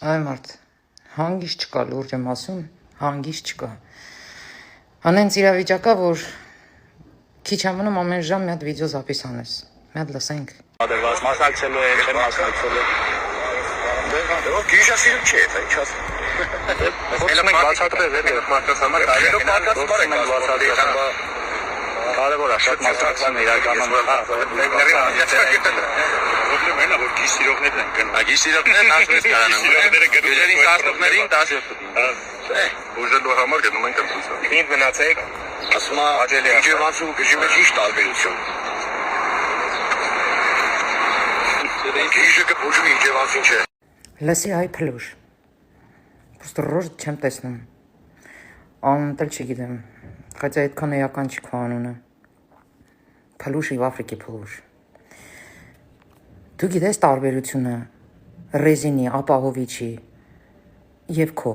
Այ մարդ, հանգիստ չկա, լուրջ եմ ասում, հանգիստ չկա։ Անենց իրավիճակա, որ քիչ ամնում ամեն ժամ մի հատ վիդեո զապիս անես, մի հատ լսենք։ Մասնակցելու է, չեմ մասնակցելու։ Գիշա սիրում չի, դա ինչ ասում։ Խոսում ենք բացատրել էլ մարդկանց համար, այլոք մարդկանց բացատրել։ Կարևոր է, շատ մասնակցում իրականում։ Պրոբլեմն է, որ գիշիրողներն են գնում։ Գիշիրողներն ասես կարանան։ Գերին տասնողներին 10 ուժելու համար գնում են կմսուսը։ Ինչ մնացեք։ Ասում է իջևանցու գժի մեջ ինչ տարբերություն։ Գիշը կփոջում իջևանցին չէ։ Լսի այ փլուշ։ Պրոստը ռոժ չեմ տեսնում։ Անունն էլ չգիտեմ։ Բայց այդքան էական չի քո անունը։ Փլուշ եւ Աֆրիկի փլուշ։ Դու գիտես տարբերությունը ռեզինի, ապահովիչի եւ քո։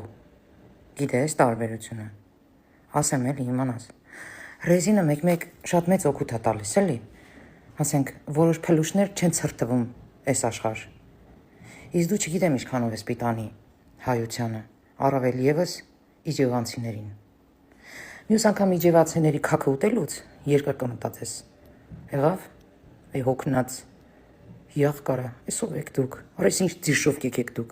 Գիտես տարբերությունը։ Ասեմ էլի իմանաս։ Ռեզինը մեկ-մեկ շատ մեծ օգուտ է տալիս, էլի։ Ասենք, որոշ փլուշներ չեն ցրտվում այս աշխարհ։ Իսկ դու չգիտեմ ինչքանով ես պիտանի հայությանը, առավել եւս իջևանցիներին։ Մյուս անգամ իջևացիների քաքը ուտելուց երկար կմտածես։ Եղավ, այ հոգնած, յախ կարա, այսով եք դուք, արես ինչ ծիշով կեք դուք,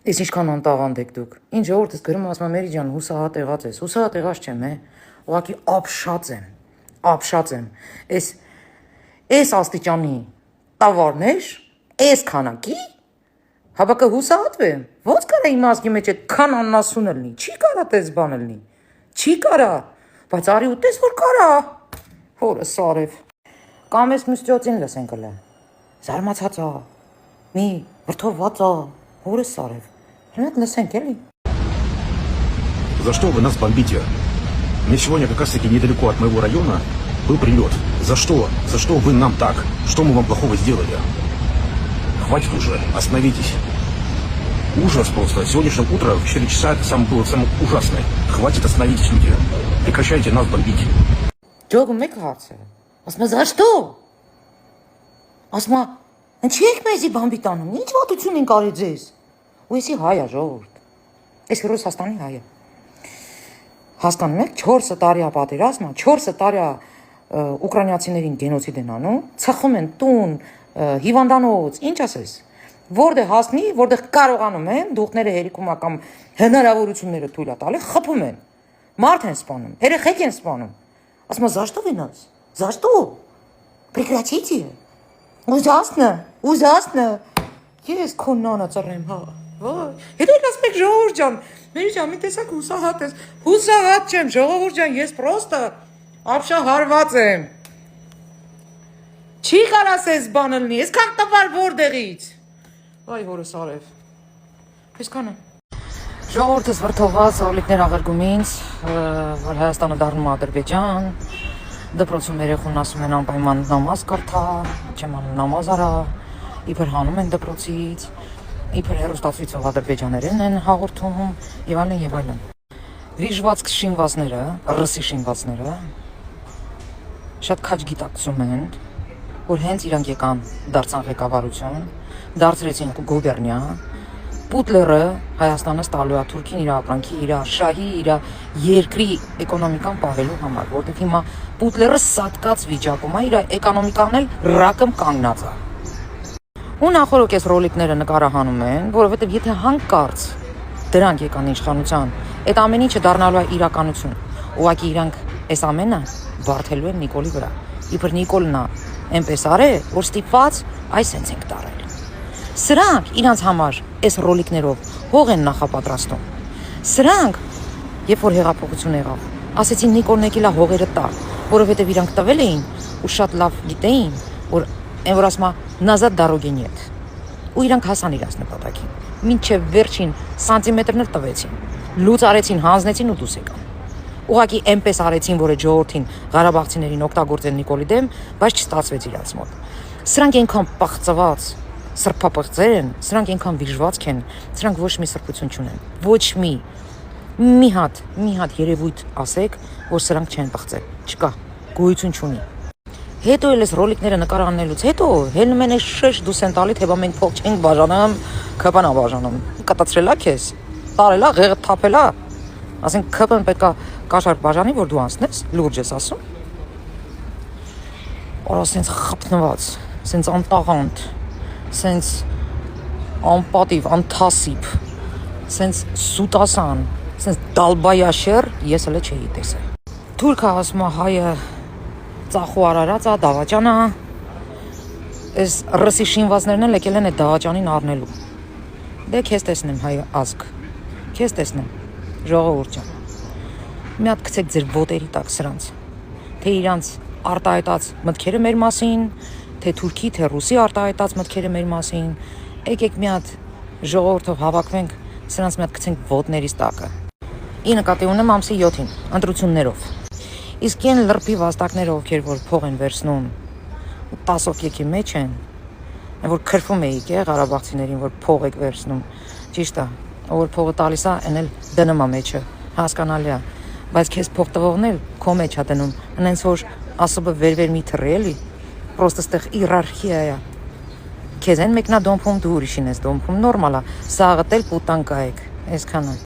ես ինչքան անտաղանդ եք դուք, ինչ ժողովուրդս գրում ասում Մերի ջան, հուսահատ եղած ես, հուսահատ եղած չեմ, ուղղակի ապշած եմ, այս աստիճանի տավարներ, այս քանակի, հաբակը հուսահատվեմ, ոնց կարա իմ ազգի մեջ այդքան աննասուն լինի, չի կարա տես բան լինի, չի կարա, բայց արի ուտես որ կարա, հորը սարև, կամ ես մյուս լսենք ըլը, զարմացած ա, մի վրդովված ա, հորը սարև, հնատ լսենք էլի։ За что вы нас бомбите? Мне сегодня как раз таки недалеко от моего района был прилет. За что? За что вы нам так? Что мы вам плохого сделали? Хватит уже, остановитесь. Ужас просто. Сегодняшнее утро в 4 часа это было самое ужасное. Хватит, остановитесь, люди. Прекращайте нас бомбить. Джогу мекхаться. Ասма за что? Ասма, ինչի եք մեզի բամբիտանում, ինչ վատություն ենք արի ձեզ, ու եսի հայ է ժողորդ, ես Ռուսաստանի հայ է, հասկանում եք, 4 տարի է պատերազմը, 4 տարի է ուկրանիացիներին գենոցիդ են անում, ծխում են տուն, հիվանդանոց, ինչ ասես, որտեղ հասնի, որտեղ կարողանում են, դուխները հերիքում կամ հնարավորությունները թույլ է տալի, խփում են, մարդ են սպանում, երեխեք են սպանում, ասма за что вы нас? За что? Прекратите. Ужасно. Ես քո նոնը ծռեմ, հա։ Վայ, հետո ասեք ժողովուրդ ջան, Մերի ջան, մի տեսակ հուսահատ ես։ Հուսահատ չեմ, ժողովուրդ ջան, ես պրոստը ապշահարված եմ։ Չի կարաս ես բանը լինի, այսքան տվար որտեղից։ Վայ, հորս արև։ Այսքանը։ Ժողովուրդս վրդովված օրլիկներ աղերգում ինձ, որ Հայաստանը դառնում է Ադրբեջան, դպրոցում երեխուն ասում են անպայման նամազ կրթա, չեմ անում նամազ արա, իբր հանում են դպրոցից, իբր հեռուստացույցով ադրբեջաներեն են հաղորդում եւ այլն։ Վիժված շինվածները, ռսի շինվածները շատ քաջ գիտակցում են, որ հենց իրանք եկան դարձան ղեկավարություն, դարձրեցին գուբերնիա, Պուտլերը Հայաստանը ստալու է Թուրքին իր ապրանքի, իր շահի, իր երկրի էկոնոմիկան պահելու համար, որտեղ հիմա Պուտլերը սատկած վիճակում է, իր էկոնոմիկան էլ ռակում կանգնած է։ Ու նախորդ այս ռոլիկները նկարահանում են, որովհետև եթե հանկարծ դրանք եկան իշխանության, այդ ամեն ինչը դառնալու է իրականություն։ Ուղղակի իրանք այս ամենը բարթելու են Նիկոլի վրա։ Իբր Նիկոլն է այնպես արել, որ ստիպված այս հենց ենք տարել։ Սրանք իրանց համար այս ռոլիկներով հող են նախապատրաստում։ Սրանք, երբ որ հեղափոխություն եղավ, ասեցին Նիկոլն եկել է հողերը տա, որովհետև իրանք տվել էին ու շատ լավ գիտեին, որ այն որ ասում է назад дороги нет։ Ու իրանք հասան իրաց նպատակին։ Մինչև վերջին սանտիմետրն էլ տվեցին։ Լուծ արեցին, հանձնեցին ու դուրս եկան։ Ուղղակի այնպես արեցին, որ այդ ժողովրդին Ղարաբաղցիներին օգտագործեն Նիկոլի դեմ, բայց չստացվեց իրաց մոտ։ Սրանք այնքան պաղծված սրբապղծեր են, սրանք այնքան վիժվածք են, սրանք ոչ մի սրբություն չունեն, ոչ մի հատ երևույթ ասեք, որ սրանք չեն պղծել, չկա, գոյություն չունի։ Հետո էլ էս ռոլիկները նկարանելուց հետո հելնում են այս շեշ դու սեն տալի թե բա մենք փող չենք բաժանում, քպան բաժանում։ Կտացրելա քեզ։ Տարելա, ղեղը թափելա։ Ասենք քպան պետքա կաշառ բաժանի, որ դու անցնես, լուրջ ես ասում։ Օր ասենց խփնված, ասենց անտաղանդ, ասենց անպատիվ, անթասիբ, ասենց սուտասան, ասենց դալբայաշեր ես էլ չէի տեսել։ Թուրքը ասում է հայը ծախու արարած է, դավաճան է, այս ռսի շինվածներն էլ եկել են այդ դավաճանին առնելու։ Դե քեզ տեսնեմ հայ ազգ, քեզ տեսնեմ, ժողովուրդ ջան։ Մի հատ գցեք ձեր ոտերի տակ սրանց, թե իրանց արտահայտած մտքերը մեր մասին, թե թուրքի, թե ռուսի արտահայտած մտքերը մեր մասին, եկեք մի հատ ժողովուրդով հավաքվենք, սրանց մի հատ գցենք ոտներիս տակը։ Ի նկատի ունեմ ամսի 7-ին, ընտրություններով։ Իսկ այն լրպի վաստակները, ովքեր որ փող են վերցնում 10 օկեկի մեջ են, որ քրվում էիք Ղարաբաղցիներին, որ փող եք վերցնում, ճիշտ է, որ փողը տալիս է, այն էլ դնում է մեջը, հասկանալի է, բայց քեզ փող տվողն էլ քո մեջ է դնում, այնց որ ասոբը վեր մի թռի էլի, պրոստը ստեղ իերարխիա է։ Քեզ են մեկնա դոմփում, դու ուրիշին ես դոմփում, նորմալ է, սաղը տել պուտանկա եք, այսքանը։